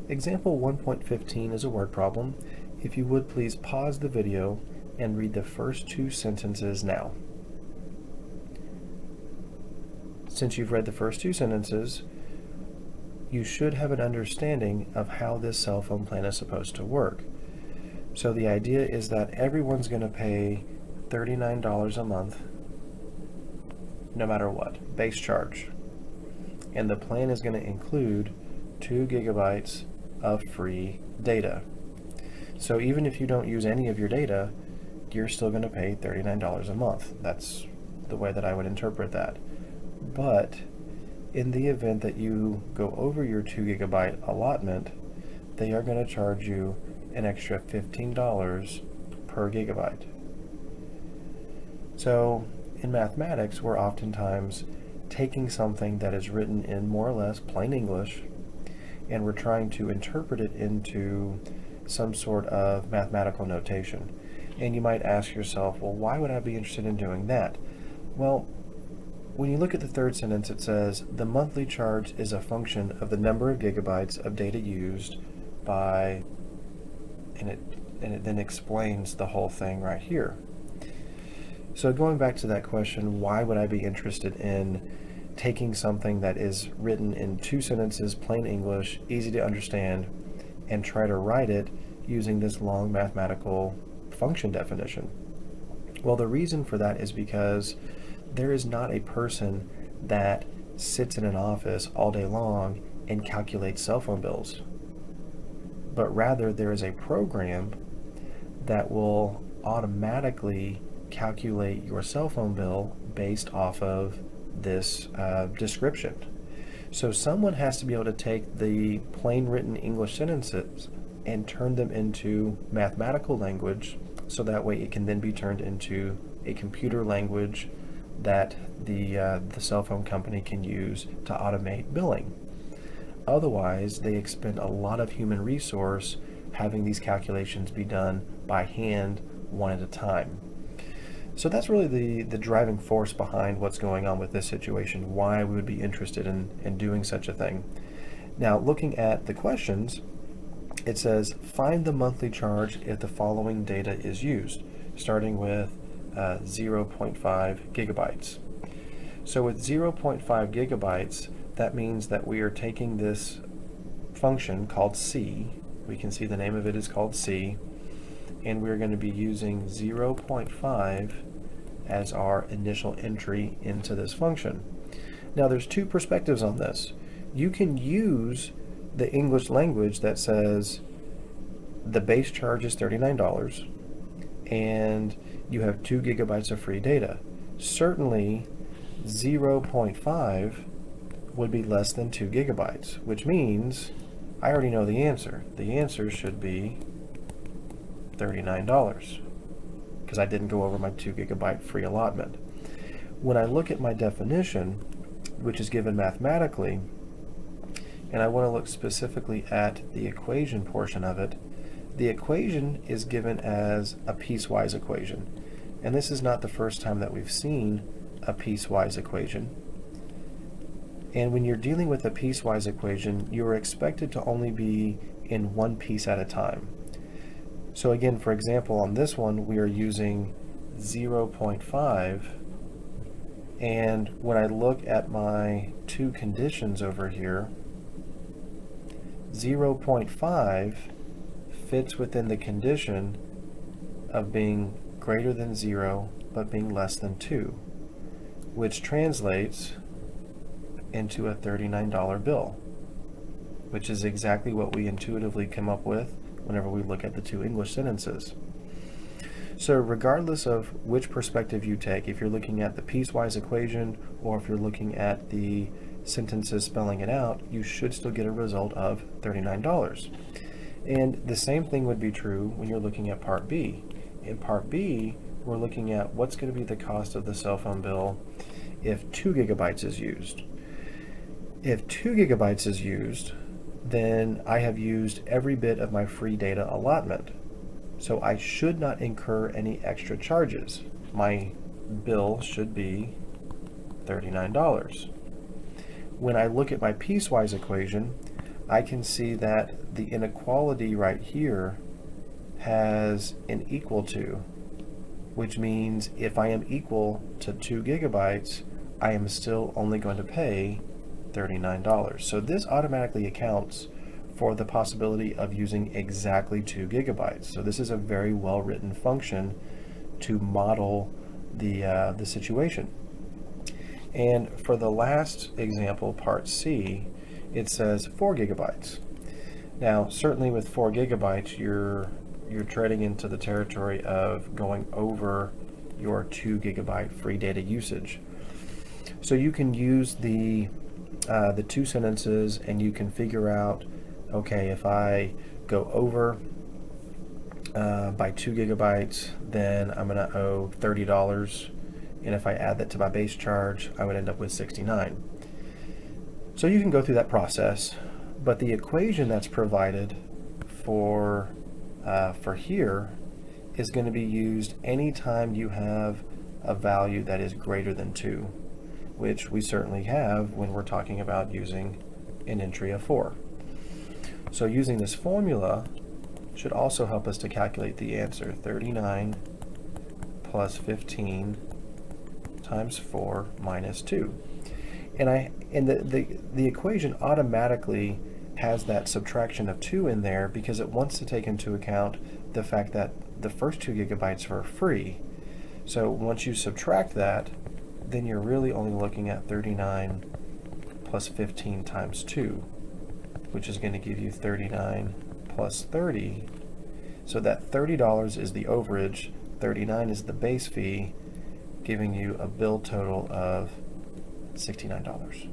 Example 1.15 is a word problem. If you would please pause the video and read the first two sentences now. Since you've read the first two sentences, you should have an understanding of how this cell phone plan is supposed to work. So the idea is that everyone's going to pay $39 a month, no matter what, base charge. And the plan is going to include 2 gigabytes of free data. So even if you don't use any of your data, you're still going to pay $39 a month. That's the way that I would interpret that. But in the event that you go over your 2 gigabyte allotment, they are going to charge you an extra $15 per gigabyte. So in mathematics, we're oftentimes taking something that is written in more or less plain English, and we're trying to interpret it into some sort of mathematical notation. And you might ask yourself, well, why would I be interested in doing that? Well, when you look at the third sentence, it says the monthly charge is a function of the number of gigabytes of data used by, and it then explains the whole thing right here. So going back to that question, why would I be interested in taking something that is written in 2 sentences, plain English, easy to understand, and try to write it using this long mathematical function definition? Well, the reason for that is because there is not a person that sits in an office all day long and calculates cell phone bills, but rather there is a program that will automatically calculate your cell phone bill based off of this description. So someone has to be able to take the plain written English sentences and turn them into mathematical language, so that way it can then be turned into a computer language that the cell phone company can use to automate billing. Otherwise, they expend a lot of human resource having these calculations be done by hand, one at a time. So that's really the driving force behind what's going on with this situation, why we would be interested in doing such a thing. Now, looking at the questions, it says, find the monthly charge if the following data is used, starting with 0.5 gigabytes. So with 0.5 gigabytes, that means that we are taking this function called C, we can see the name of it is called C, and we're going to be using 0.5 as our initial entry into this function. Now there's 2 perspectives on this. You can use the English language that says the base charge is $39 and you have 2 gigabytes of free data. Certainly 0.5 would be less than 2 gigabytes, which means I already know the answer. The answer should be $39 because I didn't go over my 2 gigabyte free allotment. When I look at my definition, which is given mathematically, and I want to look specifically at the equation portion of it, the equation is given as a piecewise equation. And this is not the first time that we've seen a piecewise equation. And when you're dealing with a piecewise equation, you are expected to only be in one piece at a time. So again, for example, on this one, we are using 0.5. And when I look at my 2 conditions over here, 0.5 fits within the condition of being greater than 0 but being less than 2, which translates into a $39 bill, which is exactly what we intuitively come up with whenever we look at the 2 English sentences. So regardless of which perspective you take, if you're looking at the piecewise equation or if you're looking at the sentences spelling it out, you should still get a result of $39. And the same thing would be true when you're looking at Part B. In Part B, we're looking at what's going to be the cost of the cell phone bill if 2 gigabytes is used. If 2 gigabytes is used, then I have used every bit of my free data allotment. So I should not incur any extra charges. My bill should be $39. When I look at my piecewise equation, I can see that the inequality right here has an equal to, which means if I am equal to 2 gigabytes, I am still only going to pay $39. So this automatically accounts for the possibility of using exactly 2 gigabytes. So this is a very well written function to model the situation. And for the last example, part C, it says 4 gigabytes. Now, certainly with 4 gigabytes, you're treading into the territory of going over your 2 gigabyte free data usage. So you can use the two sentences and you can figure out, okay, if I go over by 2 gigabytes, then I'm going to owe $30. And if I add that to my base charge, I would end up with $69. So you can go through that process, but the equation that's provided for here is going to be used anytime you have a value that is greater than 2, which we certainly have when we're talking about using an entry of 4. So using this formula should also help us to calculate the answer. 39 plus 15 times 4 minus 2. And the equation automatically has that subtraction of 2 in there because it wants to take into account the fact that the first 2 gigabytes are free. So once you subtract that, then you're really only looking at 39 plus 15 times 2, which is going to give you 39 plus 30. So that $30 is the overage, 39 is the base fee, giving you a bill total of $69.